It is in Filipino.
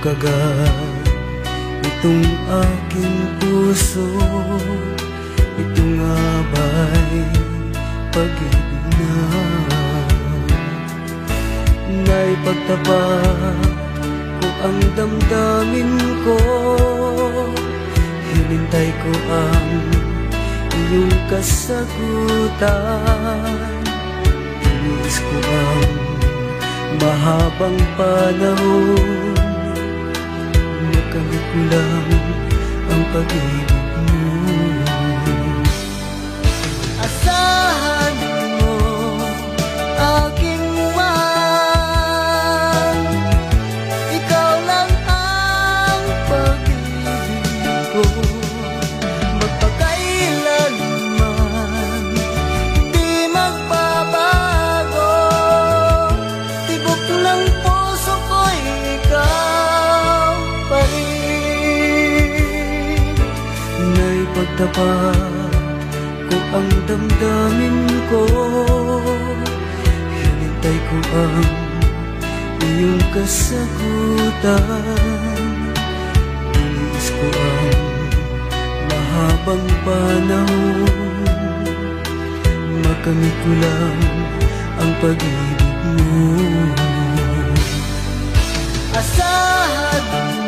kagat itong aking puso. Ito nga ba'y pag-ibig na naipagtapat ko ang damdamin ko? Hinintay ko ang iyong kasagutan. Iniis ko ang mahabang panahon, nakamit ko lang ang pag-ibig mo. Asahan mo aking mahal, ikaw lang ang pag-ibig ko. Magpakailanman di magbabago, tibok ng puso ko'y ikaw pa rin. Naipagtapat ko ang damdamin ko, hinintay ko ang iyong kasagutan. Iniis ko ang mahabang panahon, makamit ko lang ang pag-ibig mo. Asahan